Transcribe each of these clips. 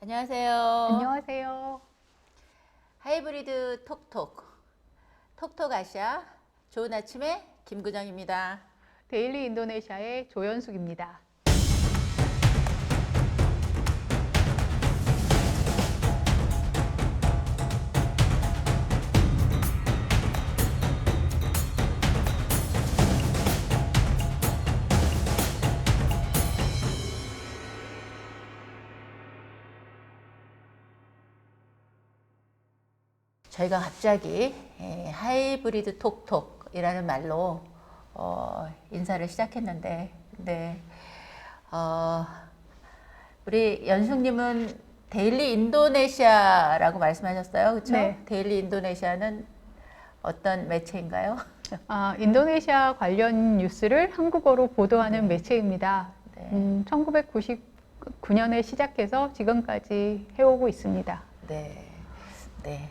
안녕하세요. 안녕하세요. 하이브리드 톡톡 아시아 좋은 아침에 김구정입니다. 데일리 인도네시아의 조연숙입니다. 저희가 갑자기 하이브리드 톡톡이라는 말로 인사를 시작했는데, 네, 어, 우리 연숙님은 데일리 인도네시아라고 말씀하셨어요, 그렇죠? 네. 데일리 인도네시아는 어떤 매체인가요? 인도네시아 관련 뉴스를 한국어로 보도하는 매체입니다. 네. 1999년에 시작해서 지금까지 해오고 있습니다. 네, 네.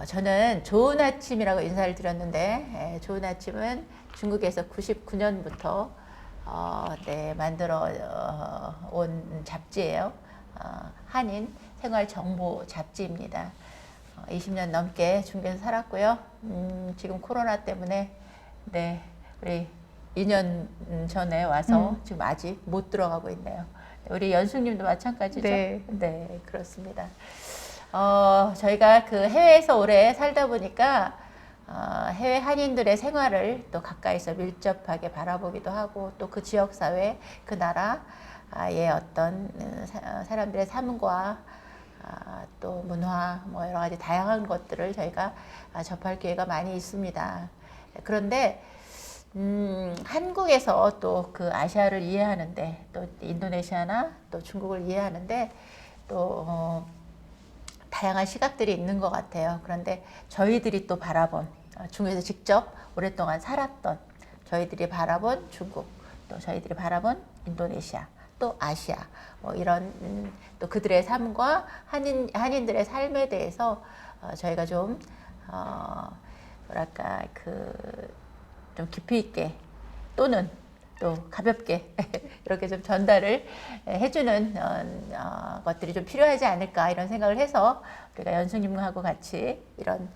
저는 좋은 아침이라고 인사를 드렸는데, 좋은 아침은 중국에서 99년부터 네, 만들어 온 잡지예요. 한인 생활 정보 잡지입니다. 20년 넘게 중국에서 살았고요. 지금 코로나 때문에 네, 우리 2년 전에 와서 지금 아직 못 들어가고 있네요. 우리 연숙님도 마찬가지죠? 네. 네, 그렇습니다. 저희가 그 해외에서 오래 살다 보니까 해외 한인들의 생활을 또 가까이서 밀접하게 바라보기도 하고 또 그 지역 사회, 그 나라의 어떤 사람들의 삶과 또 문화, 뭐 여러 가지 다양한 것들을 저희가 접할 기회가 많이 있습니다. 그런데 한국에서 또 그 아시아를 이해하는데 또 인도네시아나 또 중국을 이해하는데 또 다양한 시각들이 있는 것 같아요. 그런데 저희들이 또 바라본 중국에서 직접 오랫동안 살았던 저희들이 바라본 중국, 또 저희들이 바라본 인도네시아, 또 아시아, 뭐 이런 또 그들의 삶과 한인들의 삶에 대해서 저희가 좀 뭐랄까 좀 깊이 있게 또는 또 가볍게 이렇게 좀 전달을 해주는 것들이 좀 필요하지 않을까 이런 생각을 해서 우리가 연수님하고 같이 이런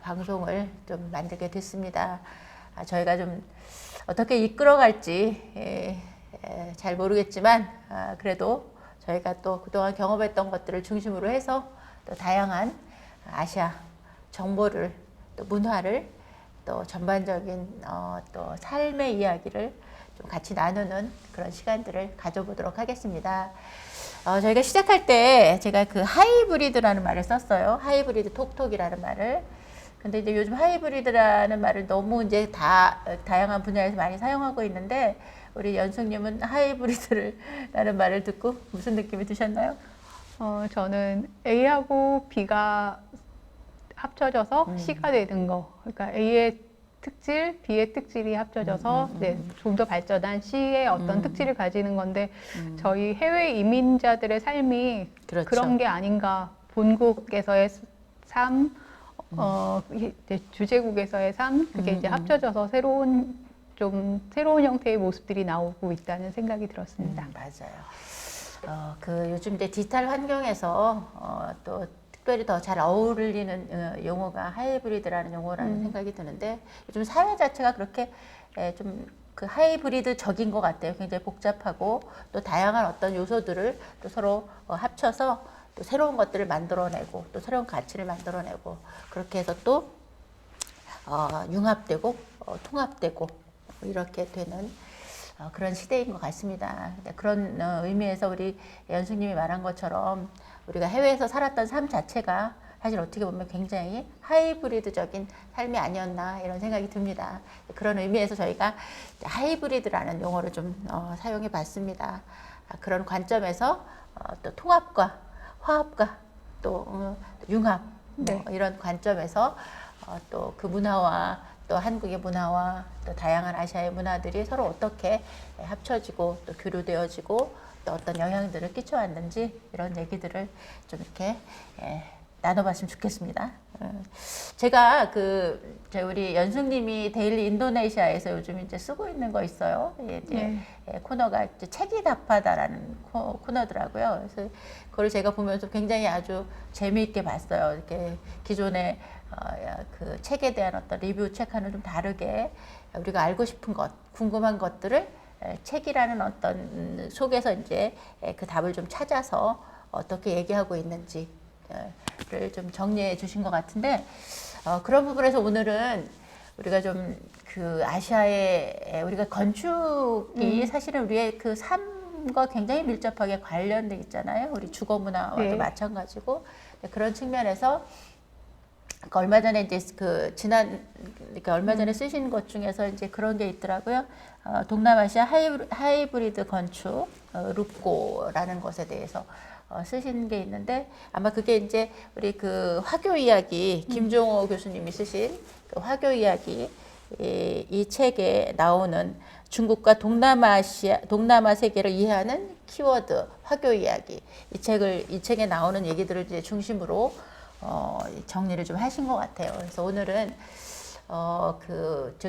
방송을 좀 만들게 됐습니다. 저희가 좀 어떻게 이끌어갈지 잘 모르겠지만 그래도 저희가 또 그동안 경험했던 것들을 중심으로 해서 또 다양한 아시아 정보를 또 문화를 또 전반적인 또 삶의 이야기를 좀 같이 나누는 그런 시간들을 가져보도록 하겠습니다. 저희가 시작할 때 제가 그 하이브리드라는 말을 썼어요. 하이브리드 톡톡이라는 말을. 근데 이제 요즘 하이브리드라는 말을 너무 이제 다양한 분야에서 많이 사용하고 있는데 우리 연숙님은 하이브리드라는 말을 듣고 무슨 느낌이 드셨나요? 저는 A하고 B가 합쳐져서 C가 되는 거. 그러니까 A의 특질, B의 특질이 합쳐져서 좀 더 발전한 C의 어떤 특질을 가지는 건데 저희 해외 이민자들의 삶이 그렇죠. 그런 게 아닌가. 본국에서의 삶, 이제 주재국에서의 삶, 그게 이제 합쳐져서 새로운 형태의 모습들이 나오고 있다는 생각이 들었습니다. 맞아요. 요즘 이제 디지털 환경에서 또 특별히 더 잘 어울리는 용어가 하이브리드라는 용어라는 생각이 드는데 요즘 사회 자체가 그렇게 좀 그 하이브리드적인 것 같아요. 굉장히 복잡하고 또 다양한 어떤 요소들을 또 서로 합쳐서 또 새로운 것들을 만들어내고 또 새로운 가치를 만들어내고 그렇게 해서 또 융합되고 통합되고 이렇게 되는 그런 시대인 것 같습니다. 그런 의미에서 우리 연숙님이 말한 것처럼 우리가 해외에서 살았던 삶 자체가 사실 어떻게 보면 굉장히 하이브리드적인 삶이 아니었나 이런 생각이 듭니다. 그런 의미에서 저희가 하이브리드라는 용어를 좀 사용해 봤습니다. 그런 관점에서 또 통합과 화합과 또 융합 뭐 이런 관점에서 또 그 문화와 또 한국의 문화와 또 다양한 아시아의 문화들이 서로 어떻게 합쳐지고 또 교류되어지고 또 어떤 영향들을 끼쳐왔는지 이런 얘기들을 좀 이렇게 나눠봤으면 좋겠습니다. 제가 우리 연숙님이 데일리 인도네시아에서 요즘 이제 쓰고 있는 거 있어요. 이제 코너가 이제 책이 답하다라는 코너더라고요. 그래서 그걸 제가 보면서 굉장히 아주 재미있게 봤어요. 이렇게 기존의 그 책에 대한 어떤 리뷰 책과는 좀 다르게 우리가 알고 싶은 것, 궁금한 것들을 책이라는 어떤 속에서 이제 그 답을 좀 찾아서 어떻게 얘기하고 있는지를 좀 정리해 주신 것 같은데, 그런 부분에서 오늘은 우리가 좀 그 아시아의 우리가 건축이 사실은 우리의 그 삶과 굉장히 밀접하게 관련돼 있잖아요. 우리 주거 문화와도 마찬가지고. 그런 측면에서 얼마 전에 이제 그러니까 얼마 전에 쓰신 것 중에서 이제 그런 게 있더라고요. 동남아시아 하이브리드 건축 룹고라는 것에 대해서 쓰신 게 있는데, 아마 그게 이제 우리 그 화교 이야기 김종호 교수님이 쓰신 그 화교 이야기 이 책에 나오는 중국과 동남아 세계를 이해하는 키워드 화교 이야기, 이 책에 나오는 얘기들을 이제 중심으로 정리를 좀 하신 것 같아요. 그래서 오늘은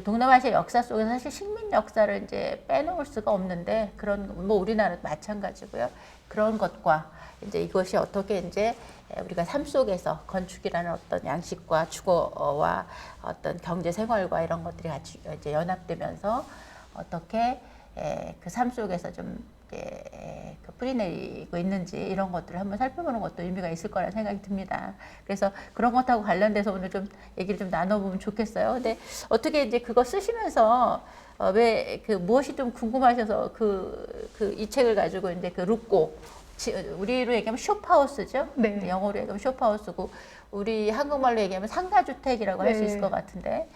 동남아시아 역사 속에서 사실 식민 역사를 이제 빼놓을 수가 없는데, 그런 뭐 우리나라도 마찬가지고요. 그런 것과 이제 이것이 어떻게 이제 우리가 삶 속에서 건축이라는 어떤 양식과 주거와 어떤 경제 생활과 이런 것들이 같이 이제 연합되면서 어떻게 그 삶 속에서 좀 그 뿌리내리고 있는지, 이런 것들을 한번 살펴보는 것도 의미가 있을 거라는 생각이 듭니다. 그래서 그런 것하고 관련돼서 오늘 좀 얘기를 좀 나눠보면 좋겠어요. 근데 어떻게 이제 그거 쓰시면서 왜 무엇이 좀 궁금하셔서 이 책을 가지고 이제 그 룹고, 우리로 얘기하면 숍하우스죠. 네. 영어로 얘기하면 숍하우스고, 우리 한국말로 얘기하면 상가주택이라고 할 수 있을 것 같은데,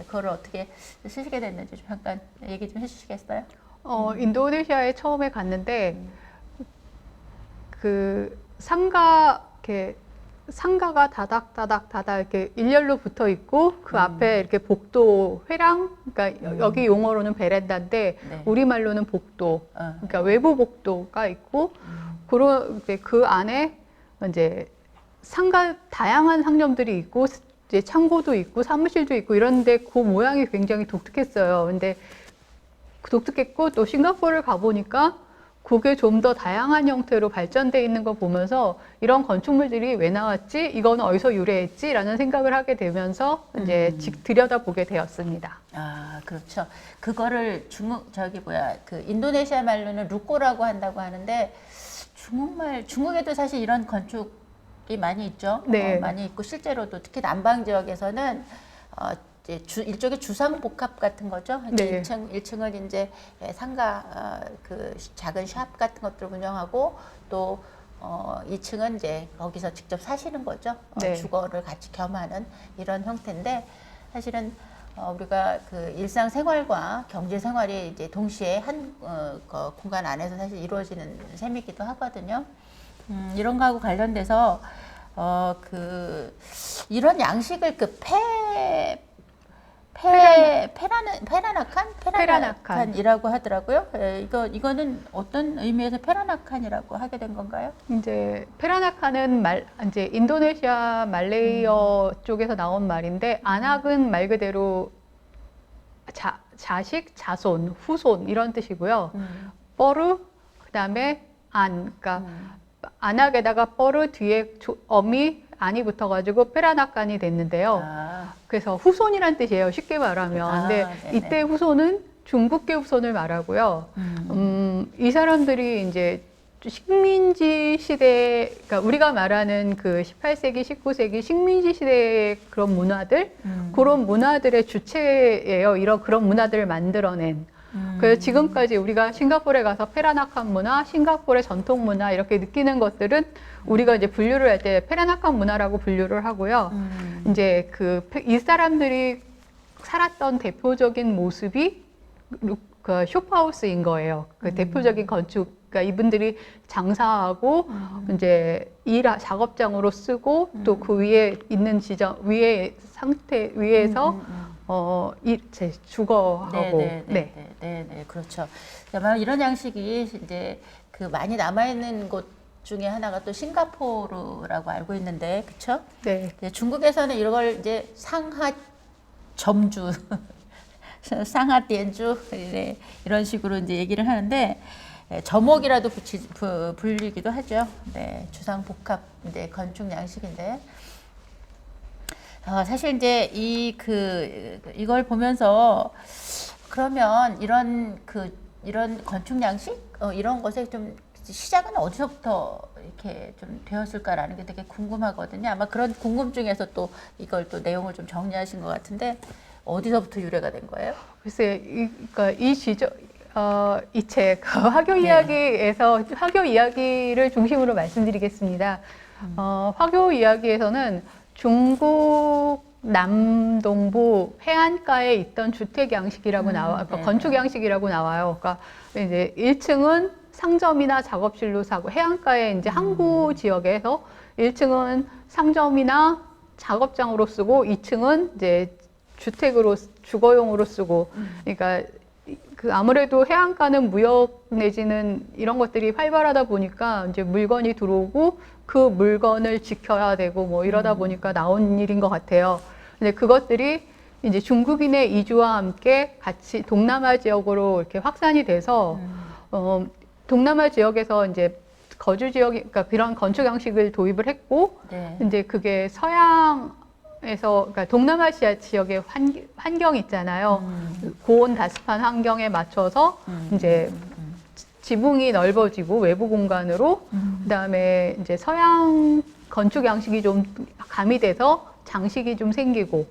그걸 어떻게 쓰시게 됐는지 좀 잠깐 얘기 좀 해주시겠어요? 인도네시아에 처음에 갔는데 그 상가가 다닥다닥 이렇게 일렬로 붙어 있고, 그 앞에 이렇게 복도 회랑, 그러니까 여기 용어로는 베란다인데 우리말로는 복도, 그러니까 외부 복도가 있고, 그 안에 이제 다양한 상점들이 있고, 이제 창고도 있고 사무실도 있고 이런데, 그 모양이 굉장히 독특했어요. 근데 독특했고, 또 싱가포르를 가보니까 그게 좀 더 다양한 형태로 발전돼 있는 거 보면서, 이런 건축물들이 왜 나왔지? 이건 어디서 유래했지? 라는 생각을 하게 되면서 이제 들여다보게 되었습니다. 아, 그렇죠. 그거를 인도네시아 말로는 루꼬라고 한다고 하는데, 중국에도 사실 이런 건축이 많이 있죠. 네. 많이 있고, 실제로도 특히 남방 지역에서는 일종의 주상복합 같은 거죠. 네. 1층은 이제 상가, 그 작은 샵 같은 것들을 운영하고, 또 2층은 이제 거기서 직접 사시는 거죠. 네. 주거를 같이 겸하는 이런 형태인데, 사실은 우리가 그 일상생활과 경제생활이 이제 동시에 한 공간 안에서 사실 이루어지는 셈이기도 하거든요. 이런 거하고 관련돼서 이런 양식을 페라나칸이라고 하더라고요. 이거는 어떤 의미에서 페라나칸이라고 하게 된 건가요? 이제 페라나칸은 이제 인도네시아 말레이어 쪽에서 나온 말인데, 안악은 말 그대로 자식, 자손, 후손 이런 뜻이고요. 뻐르, 그다음에 그러니까 안악에다가 뻐르 뒤에 어미 안이 붙어가지고 페라나칸이 됐는데요. 그래서 후손이란 뜻이에요, 쉽게 말하면. 근데 네네. 이때 후손은 중국계 후손을 말하고요. 이 사람들이 이제 식민지 시대, 그러니까 우리가 말하는 그 18세기, 19세기 식민지 시대의 그런 문화들, 그런 문화들의 주체예요. 그런 문화들을 만들어낸. 그래서 지금까지 우리가 싱가포르에 가서 페라나칸 문화, 싱가포르의 전통 문화 이렇게 느끼는 것들은 우리가 이제 분류를 할 때 페라나칸 문화라고 분류를 하고요. 이제 이 사람들이 살았던 대표적인 모습이 그 숍하우스인 거예요. 그 대표적인 건축. 그러니까 이분들이 장사하고 이제 작업장으로 쓰고, 또 그 위에 있는 위에서 제 주거하고. 네, 그렇죠. 아마 이런 양식이 이제 그 많이 남아 있는 곳 중에 하나가 또 싱가포르라고 알고 있는데, 그쵸? 네. 이제 중국에서는 이걸 이제 상하 점주, 상하 띠엔주 이런 식으로 이제 얘기를 하는데, 저목이라도 불리기도 하죠. 네, 주상 복합 이제 건축 양식인데, 사실 이제 이걸 보면서 그러면 이런 건축 양식 이런 것에 좀 시작은 어디서부터 이렇게 좀 되었을까라는 게 되게 궁금하거든요. 아마 그런 궁금증에서 또 이걸 또 내용을 좀 정리하신 것 같은데 어디서부터 유래가 된 거예요? 글쎄, 그러니까 이 책, 화교 이야기에서 화교 이야기를 중심으로 말씀드리겠습니다. 화교 이야기에서는 중국 남동부 해안가에 있던 주택 양식이라고 그러니까 건축 양식이라고 나와요. 그러니까 이제 1층은 상점이나 작업실로 사고 해안가에 이제 항구 지역에서 1층은 상점이나 작업장으로 쓰고 2층은 이제 주택으로 주거용으로 쓰고 그러니까 아무래도 해안가는 무역 내지는 이런 것들이 활발하다 보니까 이제 물건이 들어오고 그 물건을 지켜야 되고 뭐 이러다 보니까 나온 일인 것 같아요. 근데 그것들이 이제 중국인의 이주와 함께 같이 동남아 지역으로 이렇게 확산이 돼서 동남아 지역에서 이제 거주 지역이 그러니까 그런 건축 양식을 도입을 했고 네. 이제 그게 서양에서 그러니까 동남아시아 지역의 환경 있잖아요. 고온 다습한 환경에 맞춰서 이제 지붕이 넓어지고 외부 공간으로 그다음에 이제 서양 건축 양식이 좀 가미돼서 장식이 좀 생기고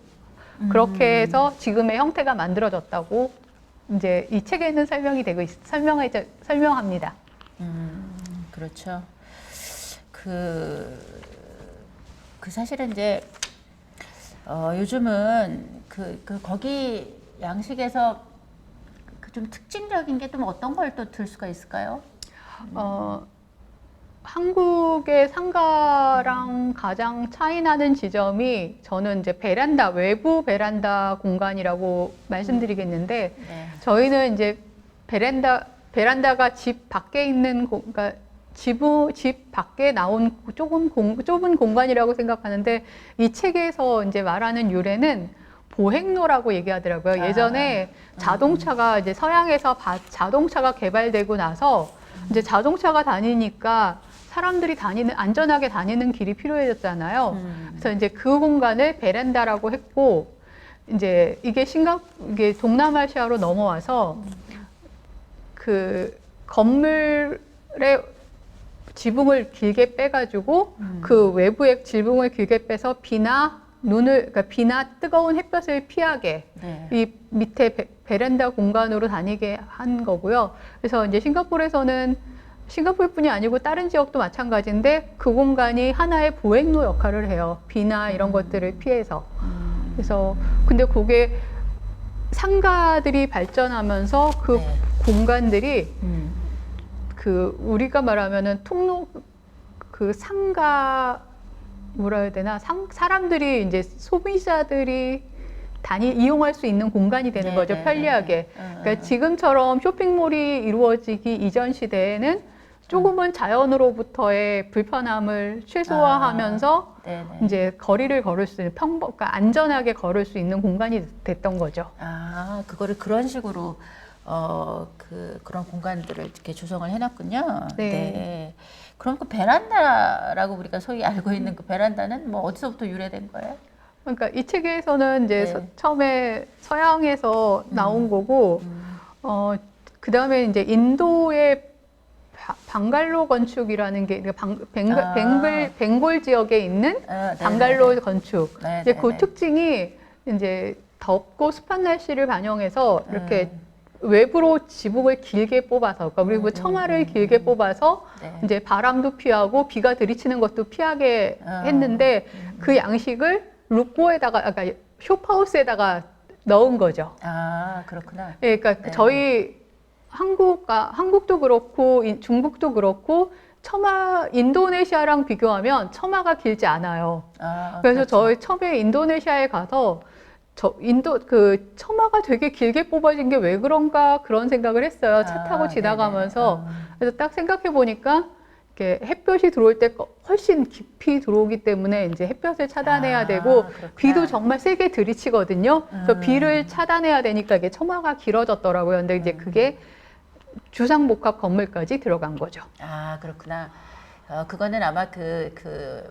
그렇게 해서 지금의 형태가 만들어졌다고 이제 이 책에는 설명합니다. 그렇죠. 사실은 이제 요즘은 거기 양식에서 좀 특징적인 게 좀 어떤 걸 또 들 수가 있을까요? 한국의 상가랑 가장 차이 나는 지점이 저는 이제 외부 베란다 공간이라고 말씀드리겠는데 네. 저희는 이제 베란다가 집 밖에 있는 그러니까 집 밖에 나온 좁은 공간이라고 생각하는데 이 책에서 이제 말하는 유래는 보행로라고 얘기하더라고요. 예전에 자동차가 이제 서양에서 자동차가 개발되고 나서 이제 자동차가 다니니까 사람들이 안전하게 다니는 길이 필요해졌잖아요. 그래서 이제 그 공간을 베란다라고 했고, 이제 이게 동남아시아로 넘어와서 그 건물의 지붕을 길게 빼가지고 그 외부의 지붕을 길게 빼서 그러니까 비나 뜨거운 햇볕을 피하게 네. 이 밑에 베란다 공간으로 다니게 한 거고요. 그래서 이제 싱가포르뿐이 아니고 다른 지역도 마찬가지인데 그 공간이 하나의 보행로 역할을 해요. 비나 이런 것들을 피해서. 그래서 근데 그게 상가들이 발전하면서 그 네. 공간들이 우리가 말하면은 상가 뭐라 해야 되나 사람들이 이제 소비자들이 이용할 수 있는 공간이 되는 거죠. 편리하게. 그러니까 지금처럼 쇼핑몰이 이루어지기 이전 시대에는 조금은 자연으로부터의 불편함을 최소화하면서 이제 거리를 걸을 수 있는 그러니까 안전하게 걸을 수 있는 공간이 됐던 거죠. 그거를 그런 식으로 그런 공간들을 이렇게 조성을 해놨군요. 네. 네. 그럼 그 베란다라고 우리가 소위 알고 있는 그 베란다는 뭐 어디서부터 유래된 거예요? 그러니까 이 책에서는 이제 처음에 서양에서 나온 거고, 그 다음에 이제 인도의 방갈로 건축이라는 게 벵골 지역에 있는 방갈로 건축. 이제 그 특징이 이제 덥고 습한 날씨를 반영해서 이렇게 외부로 지붕을 길게 뽑아서, 그리고 처마를 길게 뽑아서 이제 바람도 피하고 비가 들이치는 것도 피하게 했는데 그 양식을 루포에다가, 그러니까 숍하우스에다가 넣은 거죠. 그렇구나. 예, 그러니까 저희 한국도 그렇고 중국도 그렇고 인도네시아랑 비교하면 처마가 길지 않아요. 그래서 저희 처음에 인도네시아에 가서 처마가 되게 길게 뽑아진 게 왜 그런가 그런 생각을 했어요. 차 타고 지나가면서. 그래서 딱 생각해 보니까 이렇게 햇볕이 들어올 때 훨씬 깊이 들어오기 때문에 이제 햇볕을 차단해야 되고 그렇구나. 비도 정말 세게 들이치거든요. 그래서 비를 차단해야 되니까 이게 처마가 길어졌더라고요. 근데 이제 그게 주상복합 건물까지 들어간 거죠. 아, 그렇구나. 그거는 아마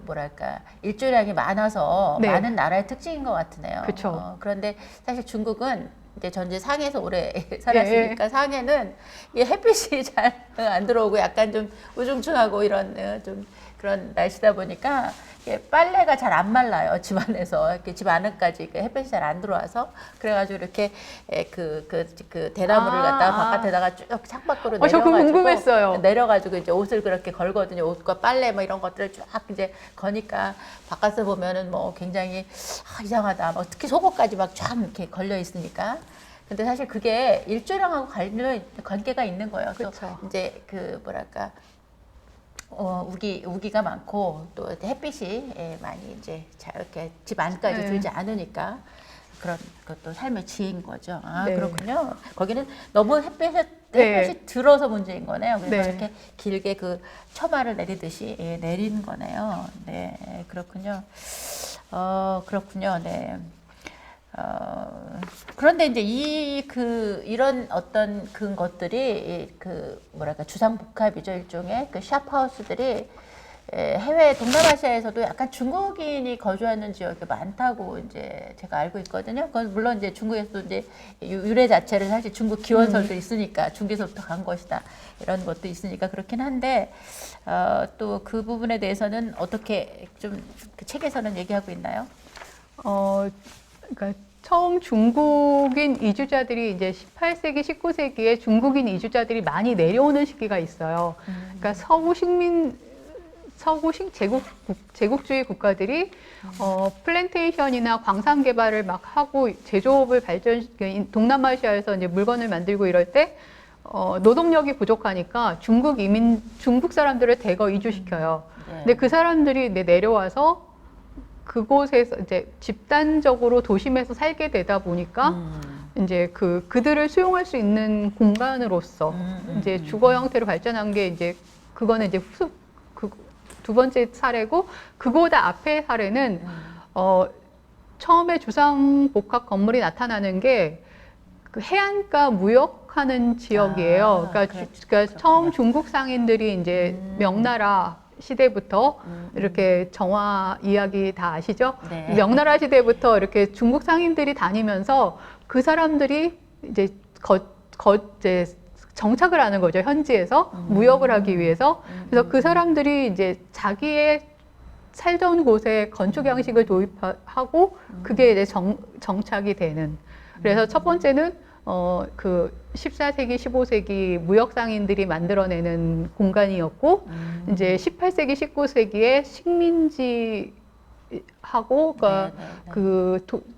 뭐랄까, 일조량이 많아서 네. 많은 나라의 특징인 것 같으네요. 그쵸. 그런데 사실 중국은 이제 전제 상해에서 오래 살았으니까 상해는 이 햇빛이 잘 안 들어오고 약간 좀 우중충하고 이런 좀 그런 날씨다 보니까 이게 빨래가 잘 안 말라요. 집 안에서. 이렇게 집 안까지 햇빛이 잘 안 들어와서 그래가지고 이렇게 그 대나무를 갖다가 바깥에다가 쭉 창밖으로 저 그거 궁금했어요. 내려가지고 이제 옷을 그렇게 걸거든요. 옷과 빨래 뭐 이런 것들을 쫙 이제 거니까 바깥에서 보면은 뭐 굉장히 이상하다. 뭐 특히 속옷까지 막 쫙 이렇게 걸려 있으니까. 근데 사실 그게 일조량하고 관계가 있는 거예요. 또 그쵸. 이제 뭐랄까. 우기가 많고 또 햇빛이 많이 이제 이렇게 집 안까지 들지 않으니까 그런 것도 삶의 지혜인 거죠. 네. 그렇군요. 거기는 너무 햇빛이 들어서 문제인 거네요. 그래서 이렇게 길게 그 처마를 내리듯이 내리는 거네요. 네, 그렇군요. 그렇군요. 네. 그런데 이제 이런 어떤 것들이 뭐랄까 주상복합이죠. 일종의 그 샵하우스들이 해외 동남아시아에서도 약간 중국인이 거주하는 지역이 많다고 이제 제가 알고 있거든요. 그건 물론 이제 중국에서도 이제 유래 자체를 사실 중국 기원설도 있으니까 중국에서부터 간 것이다 이런 것도 있으니까 그렇긴 한데 또 그 부분에 대해서는 어떻게 좀 그 책에서는 얘기하고 있나요? 그러니까 처음 중국인 이주자들이 이제 18세기, 19세기에 중국인 이주자들이 많이 내려오는 시기가 있어요. 그러니까 제국주의 국가들이 플랜테이션이나 광산 개발을 막 하고 제조업을 동남아시아에서 이제 물건을 만들고 이럴 때 노동력이 부족하니까 중국 사람들을 대거 이주시켜요. 근데 그 사람들이 내려와서 그곳에서 이제 집단적으로 도심에서 살게 되다 보니까 이제 그들을 수용할 수 있는 공간으로서 이제 주거 형태로 발전한 게 이제 그거는 이제 두 번째 사례고 그보다 앞에 사례는 처음에 주상복합 건물이 나타나는 게 그 해안가 무역하는 지역이에요. 그러니까 처음 중국 상인들이 이제 명나라 시대부터 이렇게 정화 이야기 다 아시죠? 네. 명나라 시대부터 이렇게 중국 상인들이 다니면서 그 사람들이 이제 이제 정착을 하는 거죠. 현지에서 무역을 하기 위해서. 그래서 그 사람들이 이제 자기의 살던 곳에 건축 양식을 도입하고 그게 이제 정착이 되는. 그래서 첫 번째는 그 14세기, 15세기 무역 상인들이 만들어내는 공간이었고 이제 18세기, 19세기에 식민지 하고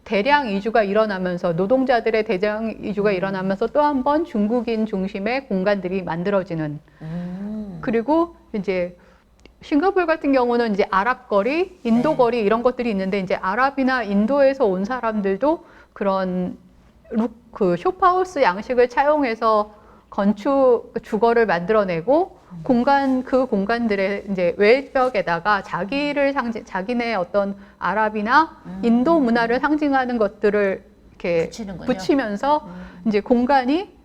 대량 이주가 일어나면서 노동자들의 대량 이주가 일어나면서 또 한 번 중국인 중심의 공간들이 만들어지는 그리고 이제 싱가포르 같은 경우는 이제 아랍 거리, 인도 거리 이런 것들이 있는데 이제 아랍이나 인도에서 온 사람들도 그런 그 숍하우스 양식을 차용해서 주거를 만들어내고 그 공간들의 이제 외벽에다가 자기네 어떤 아랍이나 인도 문화를 상징하는 것들을 이렇게 붙이면서 이제 공간이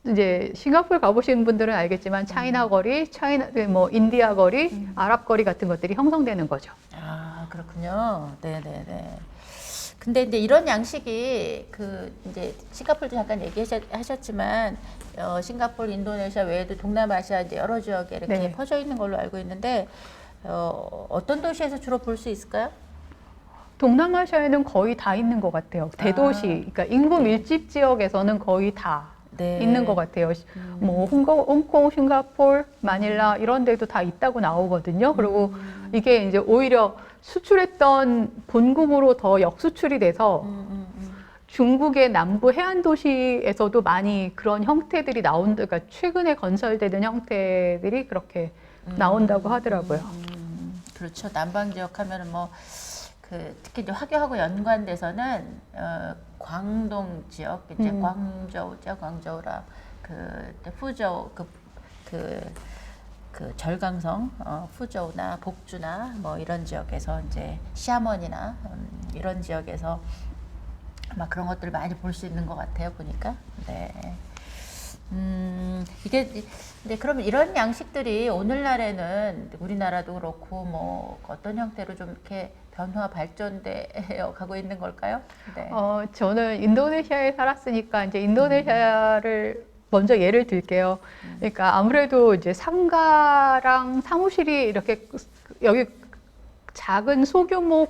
이제 싱가포르 가보신 분들은 알겠지만 차이나 거리, 뭐 인디아 거리, 아랍 거리 같은 것들이 형성되는 거죠. 아, 그렇군요. 네네네. 근데 이제 이런 양식이 이제 싱가포르도 잠깐 얘기하셨지만 싱가포르, 인도네시아 외에도 동남아시아 이제 여러 지역에 이렇게 퍼져 있는 걸로 알고 있는데 어떤 도시에서 주로 볼 수 있을까요? 동남아시아에는 거의 다 있는 것 같아요. 대도시, 그러니까 인구 밀집 지역에서는 거의 다 있는 것 같아요. 뭐 홍콩, 싱가포르, 마닐라 이런 데도 다 있다고 나오거든요. 그리고 이게 이제 오히려 수출했던 본국으로 더 역수출이 돼서 중국의 남부 해안 도시에서도 많이 그런 형태들이 그러니까 최근에 건설되는 형태들이 그렇게 나온다고 하더라고요. 그렇죠. 남방 지역 하면은 뭐 특히 이제 화교하고 연관돼서는 광동 지역 이제 광저우죠. 광저우랑 후저우 그 절강성 후저우나 복주나 뭐 이런 지역에서 이제 시아먼이나 이런 지역에서 아마 그런 것들을 많이 볼 수 있는 것 같아요, 보니까. 네. 이게, 네, 그러면 이런 양식들이 오늘날에는 우리나라도 그렇고, 뭐, 어떤 형태로 좀 이렇게 변화, 발전되어 가고 있는 걸까요? 네. 저는 인도네시아에 살았으니까 이제 인도네시아를 먼저 예를 들게요. 그러니까 아무래도 이제 상가랑 사무실이 이렇게 여기 작은 소규모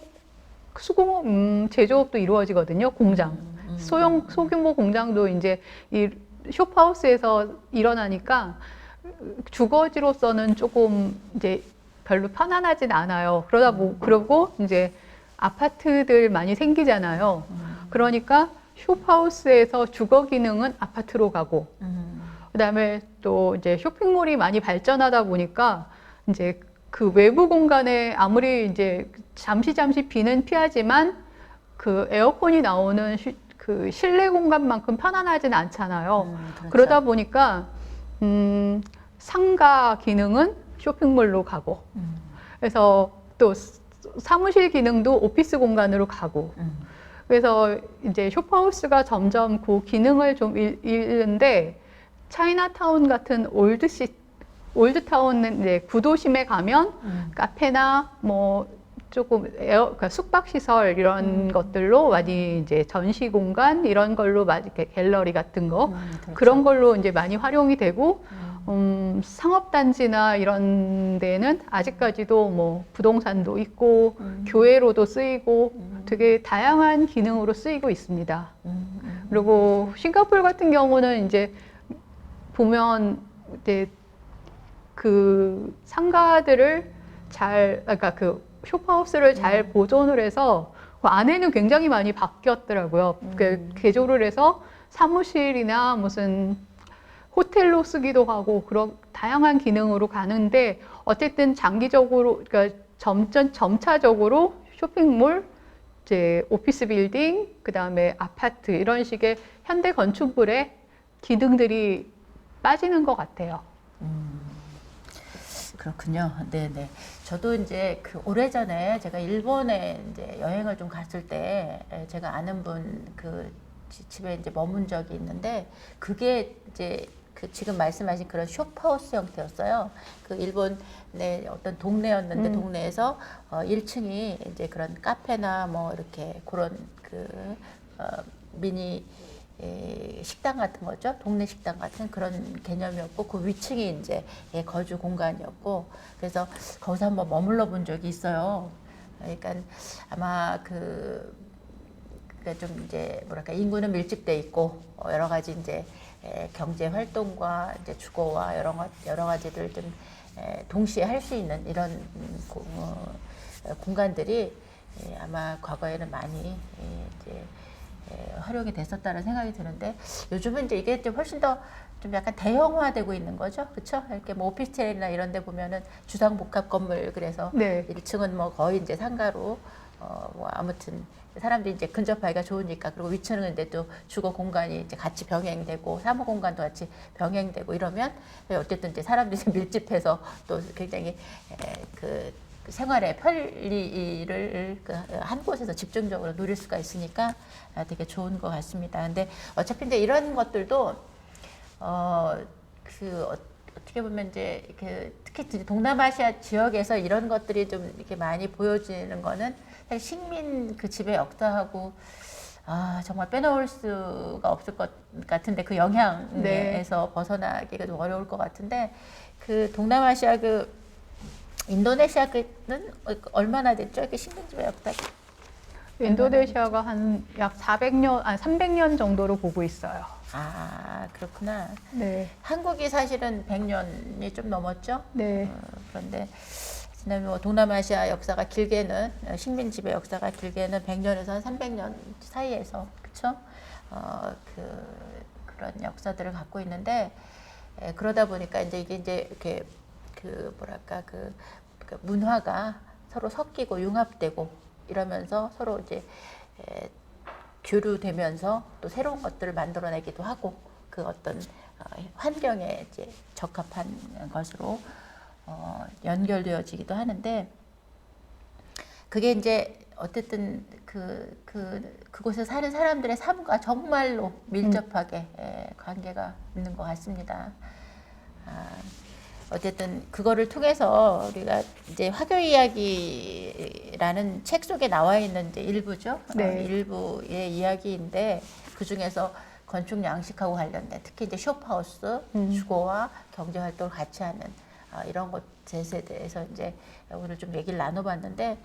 수공 제조업도 이루어지거든요. 공장. 소형 소규모 공장도 이제 이 숍하우스에서 일어나니까 주거지로서는 조금 이제 별로 편안하진 않아요. 그러고 이제 아파트들 많이 생기잖아요. 그러니까 숍하우스에서 주거 기능은 아파트로 가고, 그다음에 또 이제 쇼핑몰이 많이 발전하다 보니까 이제 그 외부 공간에 아무리 이제 잠시 비는 피하지만 그 에어컨이 나오는 그 실내 공간만큼 편안하진 않잖아요. 그렇죠. 그러다 보니까 상가 기능은 쇼핑몰로 가고, 그래서 또 사무실 기능도 오피스 공간으로 가고, 그래서 이제 숍하우스가 점점 그 기능을 좀 잃는데, 차이나타운 같은 올드타운 이제 구도심에 가면 카페나 뭐 조금 그러니까 숙박시설 이런 것들로 많이 이제 전시 공간 이런 걸로 많이 이렇게 갤러리 같은 거 그렇죠. 그런 걸로 이제 많이 활용이 되고 상업단지나 이런 데는 아직까지도 뭐 부동산도 있고 교회로도 쓰이고 되게 다양한 기능으로 쓰이고 있습니다. 그리고 싱가포르 같은 경우는 이제 보면 이제 그 상가들을 그러니까 그 숍하우스를 잘 보존을 해서 그 안에는 굉장히 많이 바뀌었더라고요. 그 개조를 해서 사무실이나 무슨 호텔로 쓰기도 하고 그런 다양한 기능으로 가는데 어쨌든 장기적으로 그러니까 점차적으로 쇼핑몰, 이제 오피스 빌딩, 그다음에 아파트 이런 식의 현대 건축물의 기능들이 빠지는 것 같아요. 그렇군요. 네네. 저도 이제 그 오래전에 제가 일본에 이제 여행을 좀 갔을 때 제가 아는 분 그 집에 이제 머문 적이 있는데 그게 이제 그 지금 말씀하신 그런 숍하우스 형태였어요. 그 일본의 어떤 동네였는데 동네에서 1층이 이제 그런 카페나 뭐 이렇게 그런 그 미니 식당 같은 거죠. 동네 식당 같은 그런 개념이었고 그 위층이 이제 거주 공간이었고 그래서 거기서 한번 머물러 본 적이 있어요. 그러니까 아마 그러니까 좀 이제 뭐랄까 인구는 밀집돼 있고 여러 가지 이제 경제 활동과 이제 주거와 여러 가지를 좀 동시에 할 수 있는 이런 공간들이 아마 과거에는 많이 이제 활용이 됐었다는 생각이 드는데 요즘은 이제 이게 좀 훨씬 더 좀 약간 대형화되고 있는 거죠, 그렇죠? 이렇게 뭐 오피스텔이나 이런 데 보면은 주상복합 건물 그래서 네. 1층은 뭐 거의 이제 상가로 뭐 아무튼 사람들이 이제 근접하기가 좋으니까 그리고 위층은 이제 또 주거 공간이 이제 같이 병행되고 사무 공간도 같이 병행되고 이러면 어쨌든 이제 사람들이 밀집해서 또 굉장히 그 생활의 편리를 한 곳에서 집중적으로 누릴 수가 있으니까 되게 좋은 것 같습니다. 근데 어차피 이제 이런 것들도 어떻게 보면 이제 특히 동남아시아 지역에서 이런 것들이 좀 이렇게 많이 보여지는 거는 사실 식민 그 지배 역사하고 정말 빼놓을 수가 없을 것 같은데 그 영향에서 벗어나기가 좀 어려울 것 같은데 그 동남아시아 인도네시아는 얼마나 됐죠? 이렇게 식민 지배 역사? 인도네시아가 한 약 300년 정도로 보고 있어요. 그렇구나. 네. 한국이 사실은 100년이 좀 넘었죠. 네. 그런데 뭐 동남아시아 역사가 길게는 식민 지배 역사가 길게는 100년에서 한 300년 사이에서 그렇죠? 그런 역사들을 갖고 있는데 그러다 보니까 이게 이제 이렇게 뭐랄까 그 문화가 서로 섞이고 융합되고 이러면서 서로 이제 교류되면서 또 새로운 것들을 만들어내기도 하고 그 어떤 환경에 이제 적합한 것으로 연결되어지기도 하는데 그게 이제 어쨌든 그곳에 사는 사람들의 삶과 정말로 밀접하게 관계가 있는 것 같습니다. 어쨌든 그거를 통해서 우리가 이제 화교 이야기라는 책 속에 나와 있는 이제 일부죠. 네. 일부의 이야기인데 그 중에서 건축 양식하고 관련된 특히 이제 숍하우스 주거와 경제 활동을 같이 하는 이런 것에 대해서 이제 오늘 좀 얘기를 나눠봤는데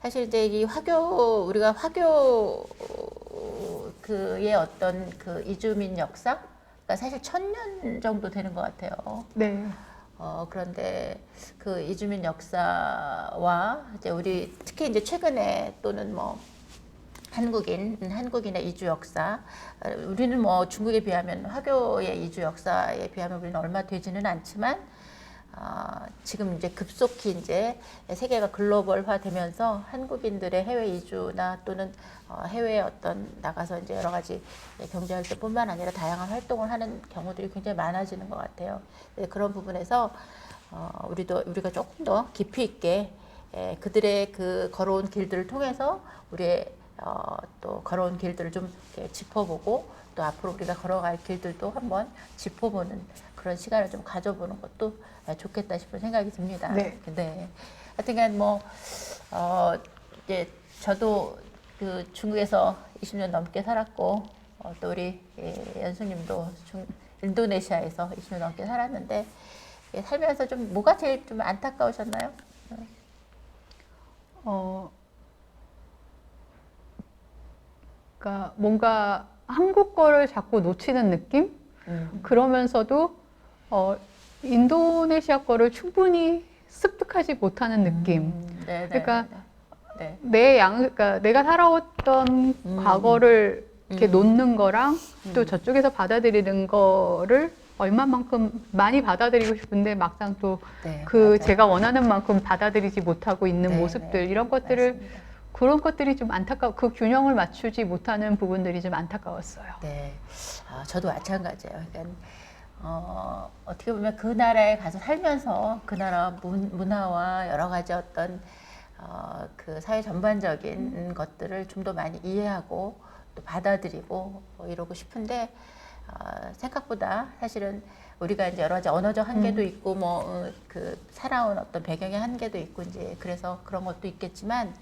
사실 이제 이 화교 우리가 화교 그의 어떤 그 이주민 역사가 사실 1000년 정도 되는 것 같아요. 네. 그런데 그 이주민 역사와 이제 우리 특히 이제 최근에 또는 뭐 한국인의 이주 역사, 우리는 뭐 중국에 비하면 화교의 이주 역사에 비하면 우리는 얼마 되지는 않지만 지금 이제 급속히 이제 세계가 글로벌화 되면서 한국인들의 해외 이주나 또는 해외에 어떤 나가서 이제 여러 가지 경제 활동뿐만 아니라 다양한 활동을 하는 경우들이 굉장히 많아지는 것 같아요. 그런 부분에서 우리가 조금 더 깊이 있게 그들의 그 걸어온 길들을 통해서 우리의 또 걸어온 길들을 좀 이렇게 짚어보고 또 앞으로 우리가 걸어갈 길들도 한번 짚어보는 그런 시간을 좀 가져보는 것도 좋겠다 싶은 생각이 듭니다. 네. 네. 하여튼간 뭐 이제 저도 그 중국에서 20년 넘게 살았고 또 우리 연수님도 인도네시아에서 20년 넘게 살았는데 살면서 좀 뭐가 제일 좀 안타까우셨나요? 그러니까 뭔가 한국 거를 자꾸 놓치는 느낌? 그러면서도 인도네시아 거를 충분히 습득하지 못하는 느낌. 네, 그러니까 네. 그러니까 내가 살아왔던 과거를 이렇게 놓는 거랑 또 저쪽에서 받아들이는 거를 얼마만큼 많이 받아들이고 싶은데 막상 또 맞아요. 제가 원하는 만큼 받아들이지 못하고 있는 네, 모습들 네. 이런 것들을 맞습니다. 그런 것들이 좀 그 균형을 맞추지 못하는 부분들이 좀 안타까웠어요. 네, 저도 마찬가지예요. 그러니까 어떻게 보면 그 나라에 가서 살면서 그 나라 문화와 여러 가지 어떤 그 사회 전반적인 것들을 좀 더 많이 이해하고 또 받아들이고 뭐 이러고 싶은데 생각보다 사실은 우리가 이제 여러 가지 언어적 한계도 있고 뭐 그 살아온 어떤 배경의 한계도 있고 이제 그래서 그런 것도 있겠지만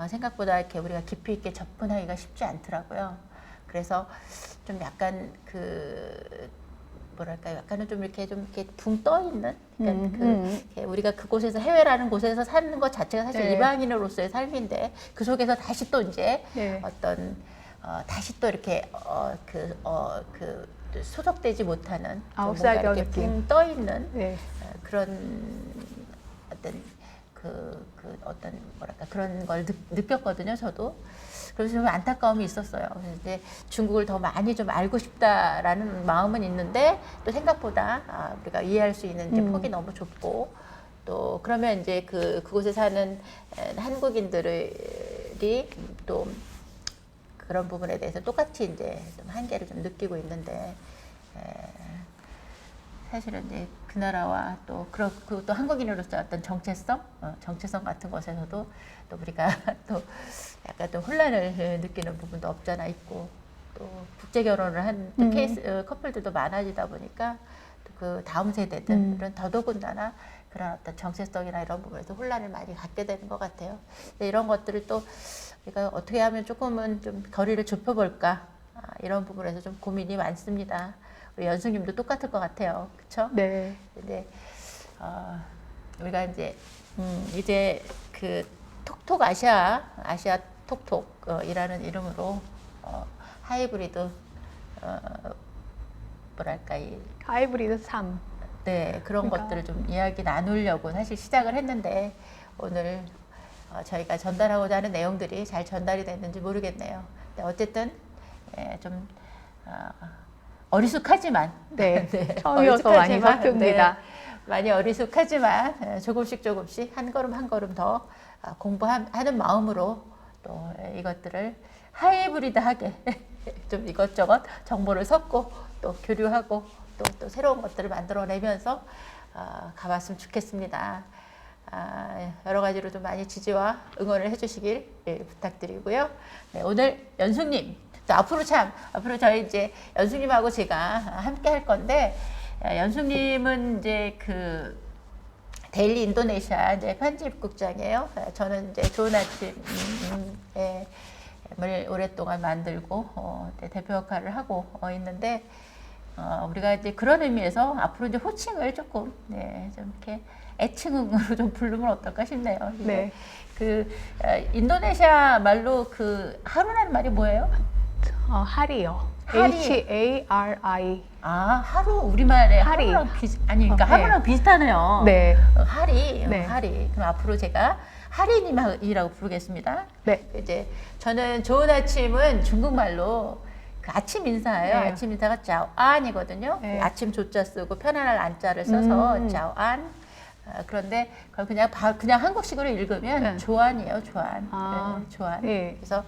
생각보다 이렇게 우리가 깊이 있게 접근하기가 쉽지 않더라고요. 그래서 좀 약간 뭐랄까요? 약간은 좀 이렇게 붕 떠 있는 이렇게 우리가 그곳에서 해외라는 곳에서 사는 것 자체가 사실 네. 이방인으로서의 삶인데 그 속에서 다시 또 이제 네. 어떤 다시 또 이렇게 소속되지 못하는 아웃사이더 뭔가 이렇게 느낌. 붕 떠 있는 네. 그런 어떤 어떤 뭐랄까 그런 걸 느꼈거든요. 저도. 그래서 좀 안타까움이 있었어요. 이제 중국을 더 많이 좀 알고 싶다라는 마음은 있는데 또 생각보다 우리가 이해할 수 있는 이제 폭이 너무 좁고 또 그러면 이제 그곳에 사는 한국인들이 또 그런 부분에 대해서 똑같이 이제 좀 한계를 좀 느끼고 있는데 사실은 이제 그 나라와 또 또 한국인으로서 어떤 정체성 같은 것에서도 또 우리가 또 약간 또 혼란을 느끼는 부분도 없잖아 있고 또 국제 결혼을 한 또 커플들도 많아지다 보니까 또 그 다음 세대들은 더더군다나 그런 어떤 정체성이나 이런 부분에서 혼란을 많이 갖게 되는 것 같아요. 이런 것들을 또 우리가 어떻게 하면 조금은 좀 거리를 좁혀볼까 이런 부분에서 좀 고민이 많습니다. 우리 연수님도 똑같을 것 같아요. 그렇죠? 네. 근데 우리가 이제 그 톡톡 아시아 톡톡이라는 이름으로 하이브리드 뭐랄까 하이브리드 3. 네 그런 그러니까. 것들을 좀 이야기 나누려고 사실 시작을 했는데 오늘 저희가 전달하고자 하는 내용들이 잘 전달이 됐는지 모르겠네요. 근데 어쨌든 좀 어리숙하지만 네. 네, 처음이어서 많이 어리숙하지만, 서툽니다. 네, 많이 어리숙하지만 조금씩 한 걸음 더 공부하는 마음으로 또 이것들을 하이브리드하게 좀 이것저것 정보를 섞고 또 교류하고 또 새로운 것들을 만들어내면서 가봤으면 좋겠습니다. 여러 가지로 좀 많이 지지와 응원을 해주시길 부탁드리고요. 네, 오늘 연숙님, 또 앞으로 저희 이제 연숙님하고 제가 함께 할 건데, 연숙님은 이제 그 데일리 인도네시아 이제 편집국장이에요. 저는 이제 좋은 아침을 오랫동안 만들고 대표 역할을 하고 있는데, 우리가 이제 그런 의미에서 앞으로 이제 호칭을 조금 좀 이렇게 애칭으로 좀 부르면 어떨까 싶네요. 네. 그 인도네시아 말로 그 하루라는 말이 뭐예요? 하리요. 하리. H-A-R-I. 하루 우리말에 하리. 하루랑 그러니까 네. 하루랑 비슷하네요. 네. 하리, 네. 하리. 그럼 앞으로 제가 하리님이라고 부르겠습니다. 네. 이제 저는 좋은 아침은 중국말로 그 아침 인사예요. 네. 아침 인사가 짜오안이거든요. 네. 아침 조자 쓰고 편안할 안자를 써서 짜오안. 그런데 그걸 그냥 한국식으로 읽으면 네. 조안이에요. 조안. 아, 네, 조안. 네. 그래서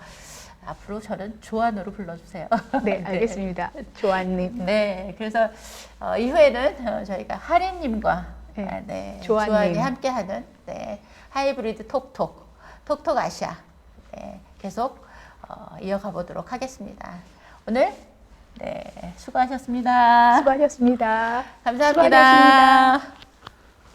앞으로 저는 조안으로 불러주세요. 네, 알겠습니다. 조안님. 네, 그래서 이후에는 저희가 하리님과 네, 조안이 조안님. 함께하는 하이브리드 톡톡 아시아 계속 이어가 보도록 하겠습니다. 오늘 수고하셨습니다. 수고하셨습니다. 감사합니다. 수고하셨습니다.